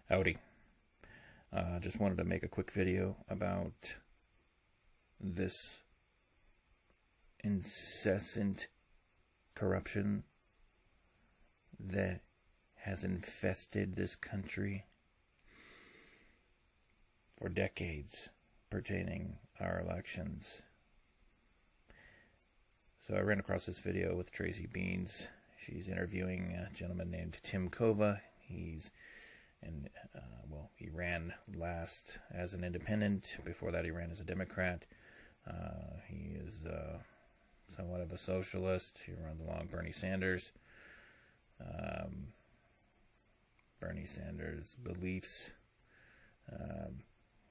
Howdy. Just wanted to make a quick video about this incessant corruption that has infested this country for decades pertaining our elections. So I ran across this video with Tracy Beanz. She's interviewing a gentleman named Tim Cova. He ran last as an independent. Before that, he ran as a Democrat. He is somewhat of a socialist. He runs along Bernie Sanders. Bernie Sanders' beliefs.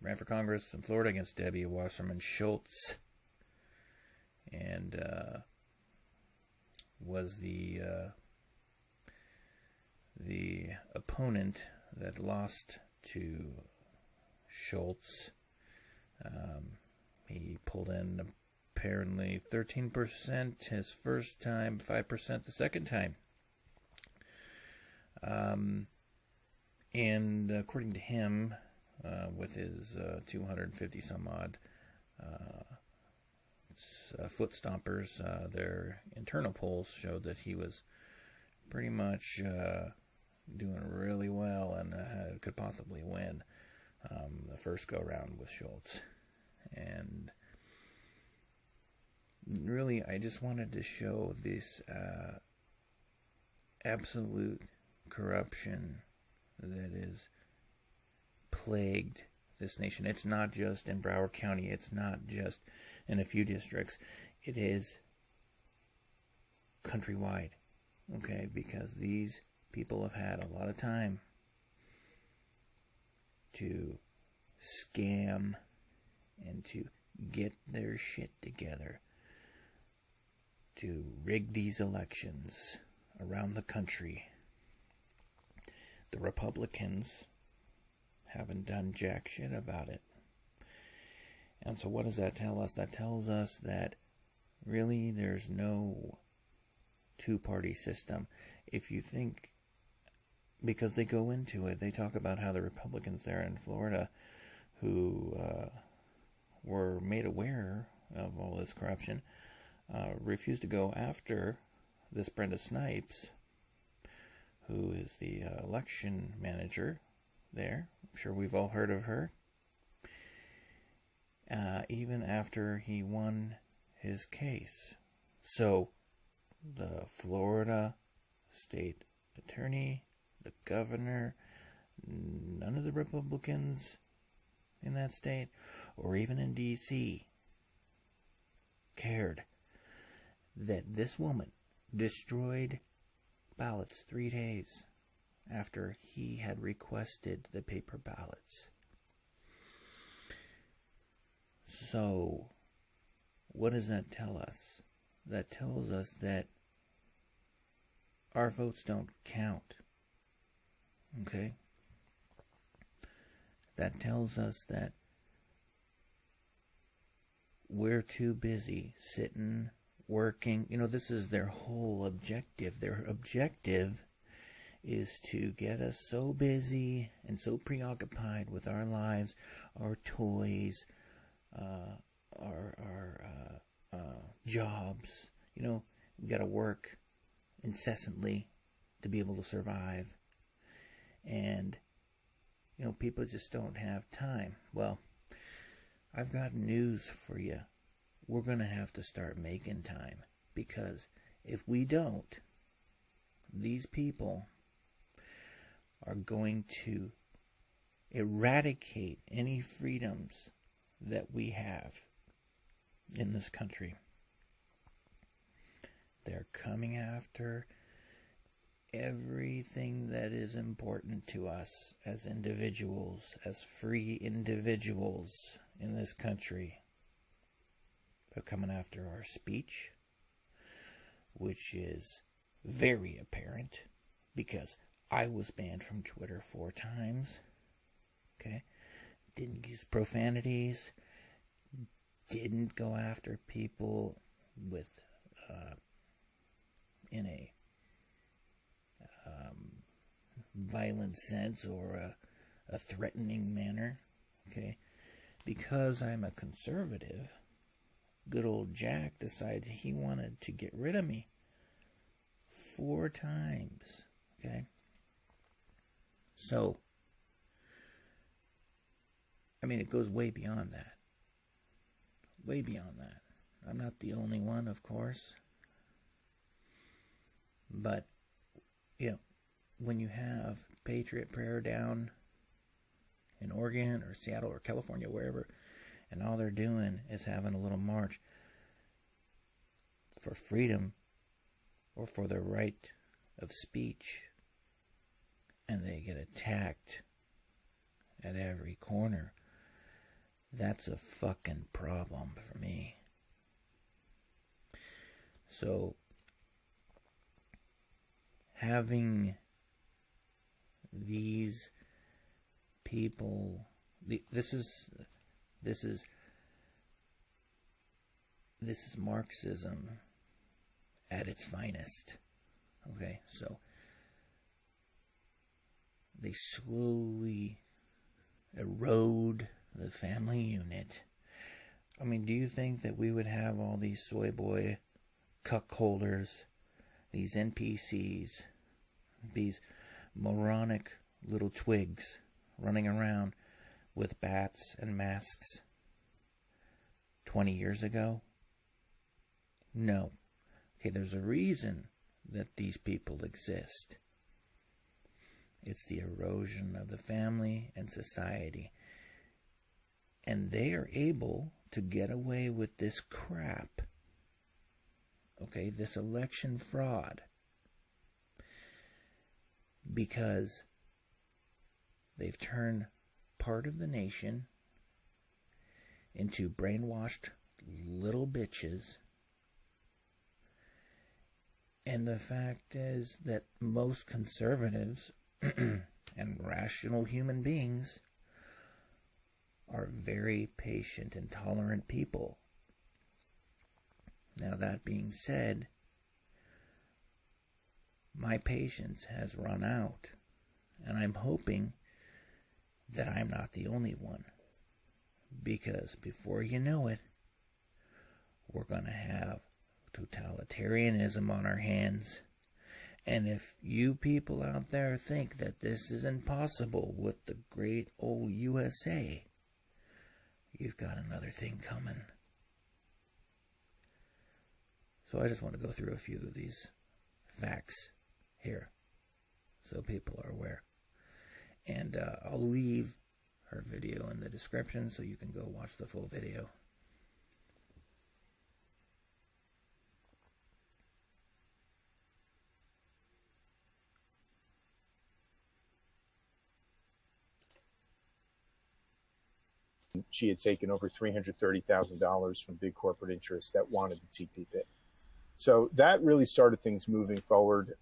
Ran for Congress in Florida against Debbie Wasserman Schultz, and was the opponent that lost to Schultz. He pulled in apparently 13% his first time, 5% the second time. And according to him, with his 250 some odd foot stompers, their internal polls showed that he was pretty much doing really well and could possibly win the first go round with Schultz. And really, I just wanted to show this absolute corruption that is plagued this nation. It's not just in Broward County. It's not just in a few districts. It is countrywide, okay? Because these people have had a lot of time to scam and to get their shit together, to rig these elections around the country. The Republicans haven't done jack shit about it. And so what does that tell us? That tells us that really there's no two-party system. If you think, because they go into it, they talk about how the Republicans there in Florida who were made aware of all this corruption refused to go after this Brenda Snipes, who is the election manager there. I'm sure we've all heard of her. Even after he won his case. So the Florida state attorney, the governor, none of the Republicans in that state, or even in D.C., cared that this woman destroyed ballots 3 days after he had requested the paper ballots. So, what does that tell us? That tells us that our votes don't count. Okay? That tells us that we're too busy sitting, working. You know, this is their whole objective. Their objective is to get us so busy and so preoccupied with our lives, our toys, our jobs. You know, we got to work incessantly to be able to survive. And, you know, people just don't have time. Well, I've got news for you. We're going to have to start making time, because if we don't, these people are going to eradicate any freedoms that we have in this country. They're coming after everything that is important to us as individuals, as free individuals in this country. They're coming after our speech, which is very apparent because I was banned from Twitter 4 times. Okay? Didn't use profanities. Didn't go after people with in a violent sense or a threatening manner, okay? Because I'm a conservative, good old Jack decided he wanted to get rid of me 4 times, okay? So, I mean, it goes way beyond that. Way beyond that. I'm not the only one, of course. But, you know, when you have Patriot Prayer down in Oregon or Seattle or California, wherever, and all they're doing is having a little march for freedom or for the right of speech, and they get attacked at every corner, that's a fucking problem for me. So, having these people, this is Marxism at its finest. Okay, so they slowly erode the family unit. I mean, do you think that we would have all these soy boy cuckolders, these NPCs, these moronic little twigs running around with bats and masks 20 years ago? No. Okay, there's a reason that these people exist. It's the erosion of the family and society. And they are able to get away with this crap. Okay, this election fraud. Because they've turned part of the nation into brainwashed little bitches. And the fact is that most conservatives and rational human beings are very patient and tolerant people. Now, that being said, my patience has run out, and I'm hoping that I'm not the only one, because before you know it, we're going to have totalitarianism on our hands. And if you people out there think that this is impossible with the great old USA, you've got another thing coming. So I just want to go through a few of these facts here so people are aware. And I'll leave her video in the description so you can go watch the full video. She had taken over $330,000 from big corporate interests that wanted the TPP. So that really started things moving forward.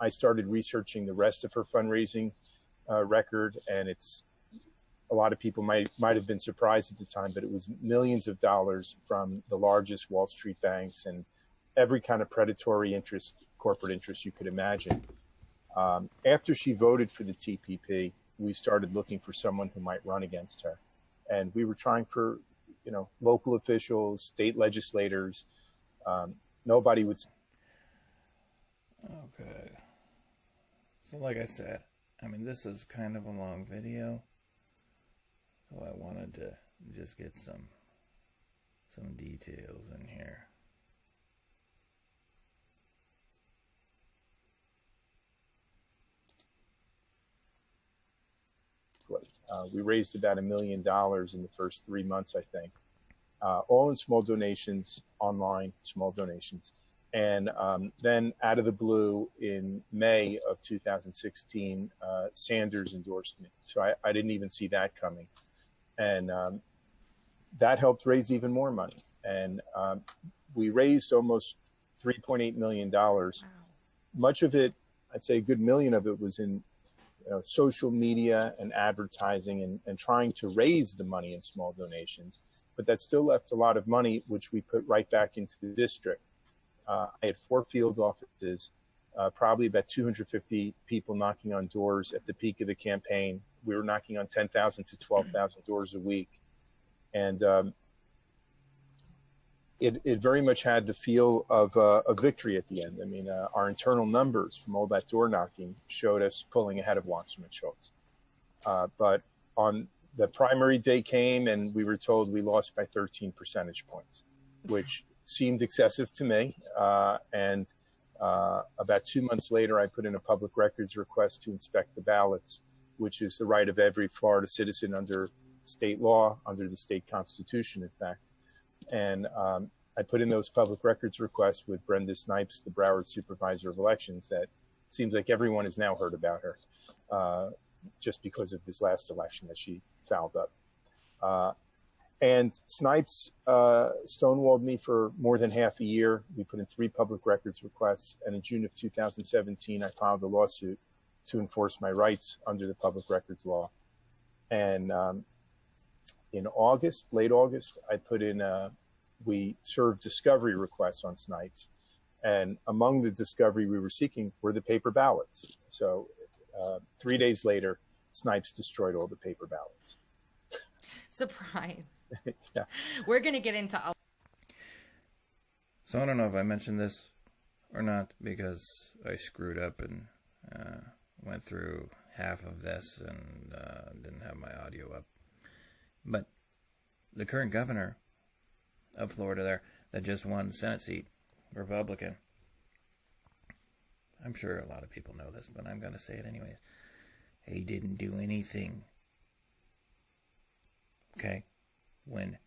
I started researching the rest of her fundraising record, and it's a lot of people might have been surprised at the time, but it was millions of dollars from the largest Wall Street banks and every kind of predatory corporate interest you could imagine. After she voted for the TPP, we started looking for someone who might run against her. And we were trying for, local officials, state legislators. Nobody would. Okay. So like I said, I mean, this is kind of a long video. So I wanted to just get some details in here. We raised about $1 million in the first 3 months, I think, all in small donations, online, small donations. And then out of the blue in May of 2016, Sanders endorsed me. So I didn't even see that coming. And that helped raise even more money. And we raised almost $3.8 million. Wow. Much of it, I'd say a good million of it was in social media and advertising and trying to raise the money in small donations. But that still left a lot of money, which we put right back into the district. I had 4 field offices, probably about 250 people knocking on doors at the peak of the campaign. We were knocking on 10,000 to 12,000 doors a week. And it very much had the feel of a victory at the end. I mean, our internal numbers from all that door knocking showed us pulling ahead of Wasserman Schultz. But on the primary day came and we were told we lost by 13 percentage points, which seemed excessive to me. And about 2 months later, I put in a public records request to inspect the ballots, which is the right of every Florida citizen under state law, under the state constitution, in fact. And I put in those public records requests with Brenda Snipes, the Broward Supervisor of Elections, that seems like everyone has now heard about her just because of this last election that she fouled up. And Snipes stonewalled me for more than half a year. We put in 3 public records requests. And in June of 2017, I filed a lawsuit to enforce my rights under the public records law. And in August, late August, I put in, we served discovery requests on Snipes. And among the discovery we were seeking were the paper ballots. So 3 days later, Snipes destroyed all the paper ballots. Surprise. Yeah. We're going to get into... So I don't know if I mentioned this or not, because I screwed up and went through half of this and didn't have my audio up. But the current governor of Florida there that just won the Senate seat, Republican. I'm sure a lot of people know this, but I'm going to say it anyways. He didn't do anything. Okay? When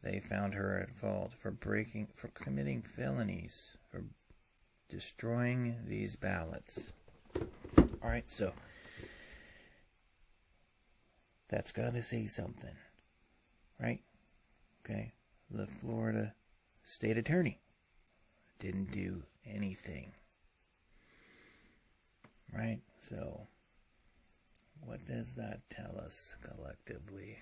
they found her at fault for committing felonies, for destroying these ballots. All right, so that's got to say something, right? Okay, the Florida state attorney didn't do anything, right? So what does that tell us collectively?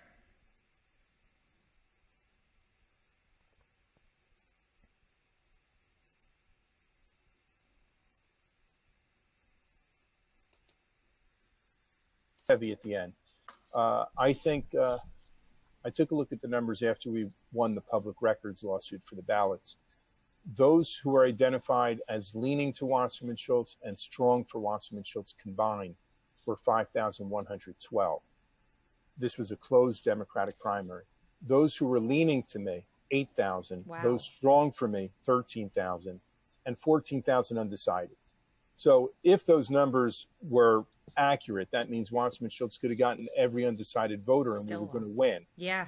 Heavy at the end. I think I took a look at the numbers after we won the public records lawsuit for the ballots. Those who are identified as leaning to Wasserman Schultz and strong for Wasserman Schultz combined were 5,112. This was a closed Democratic primary. Those who were leaning to me, 8,000. Wow. Those strong for me, 13,000, and 14,000 undecideds. So if those numbers were accurate, that means Wasserman Schultz could have gotten every undecided voter and we were going to win. Yeah.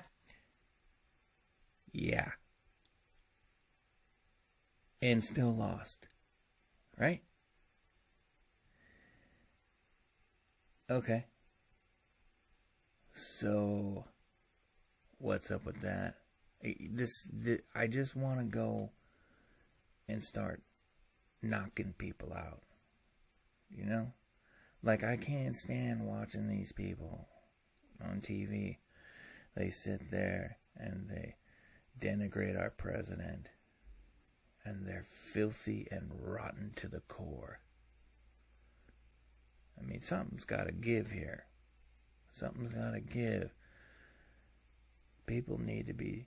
Yeah. And still lost. Right? Okay. So, what's up with that? I just want to go and start knocking people out. You know? Like, I can't stand watching these people on TV. They sit there and they denigrate our president. And they're filthy and rotten to the core. I mean, something's got to give here. Something's got to give. People need to be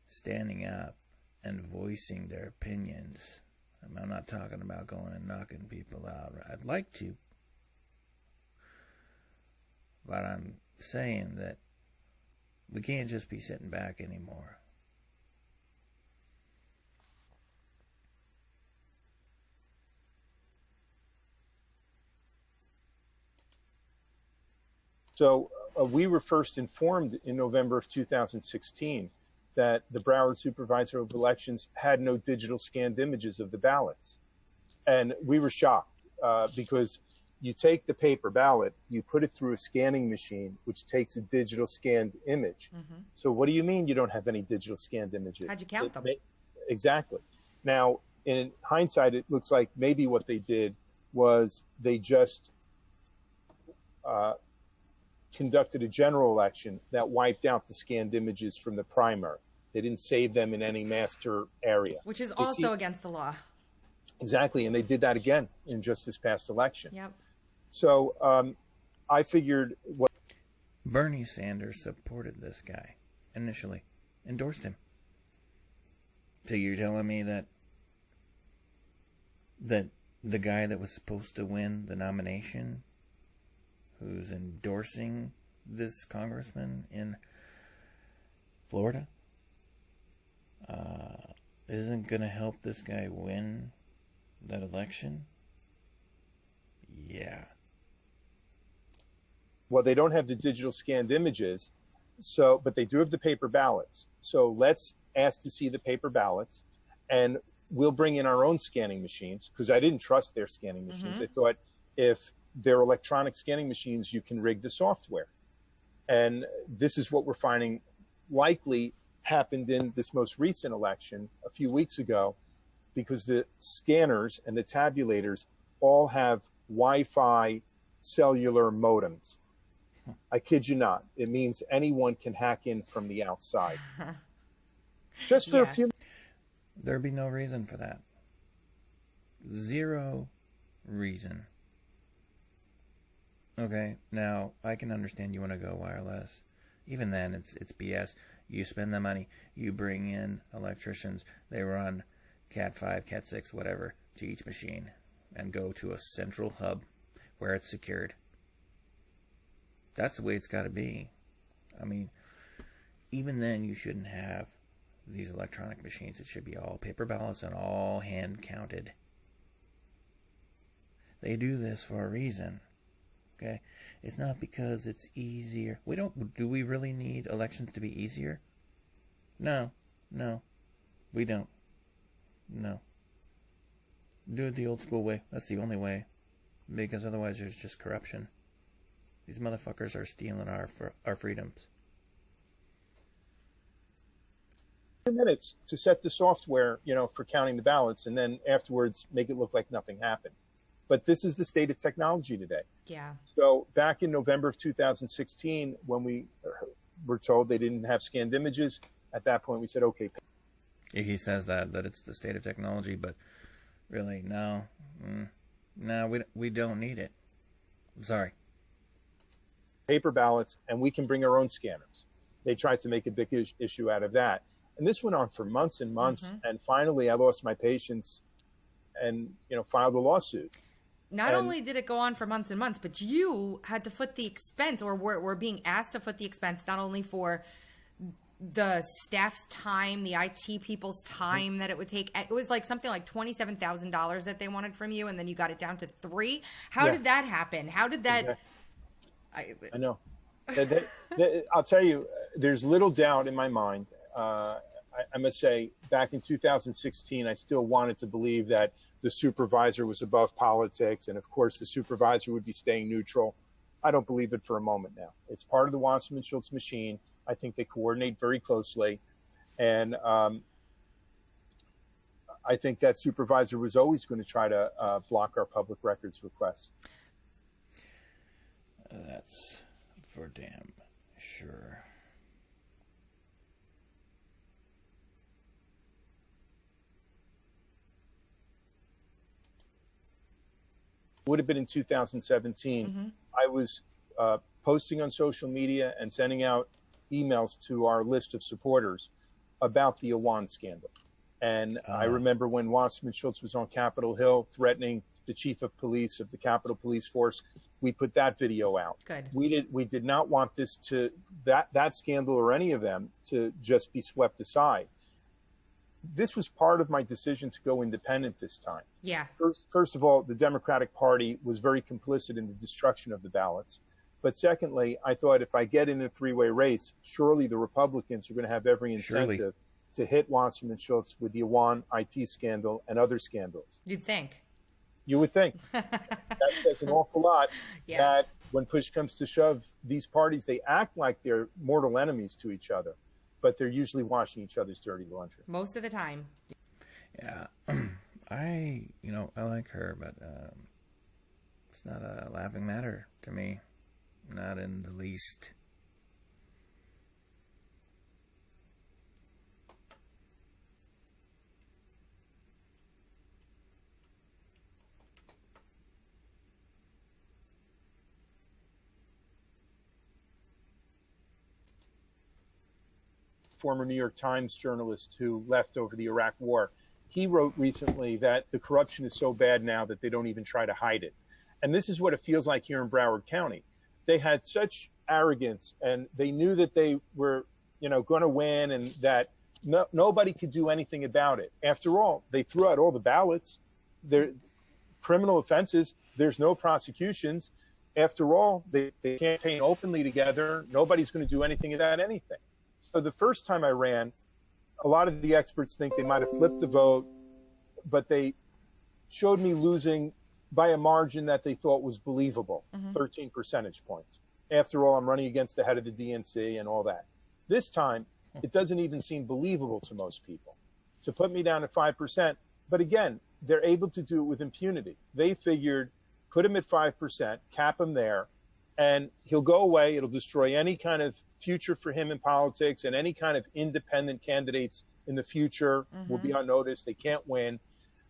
standing up and voicing their opinions. I mean, I'm not talking about going and knocking people out. I'd like to. But I'm saying that we can't just be sitting back anymore. So we were first informed in November of 2016 that the Broward Supervisor of Elections had no digital scanned images of the ballots. And we were shocked because you take the paper ballot, you put it through a scanning machine, which takes a digital scanned image. Mm-hmm. So what do you mean you don't have any digital scanned images? How'd you count them? Exactly. Now, in hindsight, it looks like maybe what they did was they just conducted a general election that wiped out the scanned images from the primary. They didn't save them in any master area. Which is also against the law. Exactly. And they did that again in just this past election. Yep. So I figured what Bernie Sanders supported this guy initially, endorsed him. So you're telling me that the guy that was supposed to win the nomination, who's endorsing this congressman in Florida, isn't going to help this guy win that election? Yeah. Well, they don't have the digital scanned images, so but they do have the paper ballots. So let's ask to see the paper ballots, and we'll bring in our own scanning machines, because I didn't trust their scanning machines. I thought if they're electronic scanning machines, you can rig the software. And this is what we're finding likely happened in this most recent election a few weeks ago, because the scanners and the tabulators all have Wi-Fi cellular modems. I kid you not. It means anyone can hack in from the outside. Just for a few. There'd be no reason for that. Zero reason. Okay, now I can understand you want to go wireless. Even then, it's BS. You spend the money. You bring in electricians. They run Cat 5, Cat 6, whatever, to each machine and go to a central hub where it's secured. That's the way it's got to be. I mean, even then, you shouldn't have these electronic machines. It should be all paper ballots and all hand counted. They do this for a reason. Okay? It's not because it's easier. Do we really need elections to be easier? No, we don't. No. Do it the old school way. That's the only way. Because otherwise there's just corruption. These motherfuckers are stealing our freedoms. Minutes to set the software, for counting the ballots, and then afterwards make it look like nothing happened. But this is the state of technology today. Yeah. So back in November of 2016, when we were told they didn't have scanned images, at that point we said, okay. He says that it's the state of technology, but really, no, we don't need it. I'm sorry. Paper ballots, and we can bring our own scanners. They tried to make a big issue out of that. And this went on for months and months. And finally, I lost my patience and, filed a lawsuit. Not only did it go on for months and months, but you had to foot the expense, or were being asked to foot the expense, not only for the staff's time, the IT people's time that it would take. It was like something like $27,000 that they wanted from you, and then you got it down to $3,000. How did that happen? How did that... I know. I'll tell you, there's little doubt in my mind. I must say, back in 2016, I still wanted to believe that the supervisor was above politics, and of course the supervisor would be staying neutral. I don't believe it for a moment now. It's part of the Wasserman Schultz machine. I think they coordinate very closely, and I think that supervisor was always going to try to block our public records requests. That's for damn sure. Would have been in 2017. I was posting on social media and sending out emails to our list of supporters about the Awan scandal. And I remember when Wasserman Schultz was on Capitol Hill threatening the chief of police of the Capitol Police Force, we put that video out. Good. We did not want this that scandal or any of them to just be swept aside. This was part of my decision to go independent this time. Yeah. First of all, the Democratic Party was very complicit in the destruction of the ballots. But secondly, I thought if I get in a three-way race, surely the Republicans are going to have every incentive to hit Wasserman Schultz with the Awan IT scandal and other scandals. You'd think. You would think. That says an awful lot that when push comes to shove, these parties, they act like they're mortal enemies to each other, but they're usually washing each other's dirty laundry. Most of the time. Yeah. I like her, but it's not a laughing matter to me. Not in the least. former New York Times journalist who left over the Iraq War. He wrote recently that the corruption is so bad now that they don't even try to hide it. And this is what it feels like here in Broward County. They had such arrogance, and they knew that they were, going to win, and that nobody could do anything about it. After all, they threw out all the ballots. They're criminal offenses. There's no prosecutions. After all, they campaign openly together. Nobody's going to do anything about anything. So the first time I ran, a lot of the experts think they might have flipped the vote, but they showed me losing by a margin that they thought was believable, 13 percentage points. After all, I'm running against the head of the DNC and all that. This time, it doesn't even seem believable to most people to put me down at 5%. But again, they're able to do it with impunity. They figured, put him at 5%, cap him there, and he'll go away. It'll destroy any kind of future for him in politics, and any kind of independent candidates in the future will be on notice. They can't win.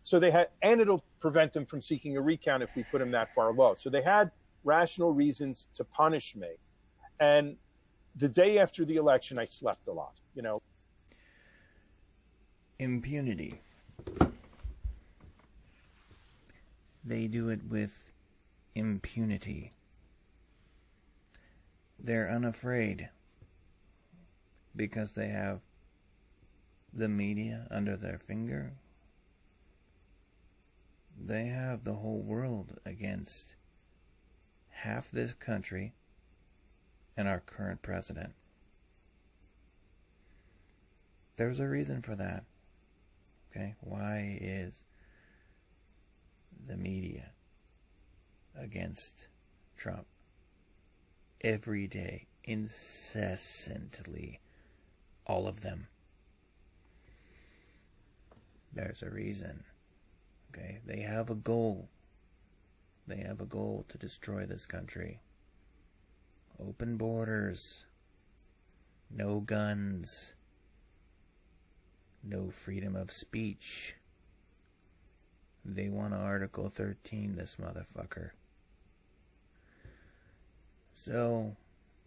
So and it'll prevent him from seeking a recount if we put him that far low. So they had rational reasons to punish me. And the day after the election, I slept a lot, Impunity. They do it with impunity. They're unafraid because they have the media under their finger. They have the whole world against half this country and our current president. There's a reason for that. Okay? Why is the media against Trump every day, incessantly? All of them. There's a reason. Okay? They have a goal. They have a goal to destroy this country. Open borders. No guns. No freedom of speech. They want Article 13, this motherfucker. So,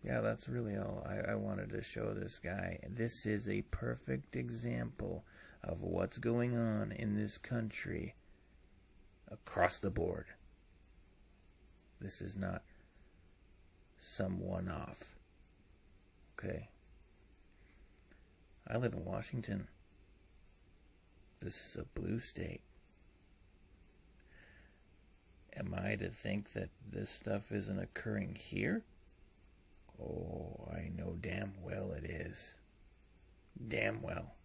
yeah, that's really all I wanted to show this guy. This is a perfect example of what's going on in this country across the board. This is not some one-off. Okay? I live in Washington. This is a blue state. Am I to think that this stuff isn't occurring here? Oh, I know damn well it is. Damn well.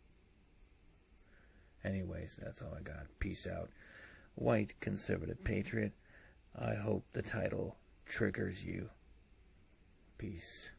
Anyways, that's all I got. Peace out. White conservative patriot. I hope the title triggers you. Peace.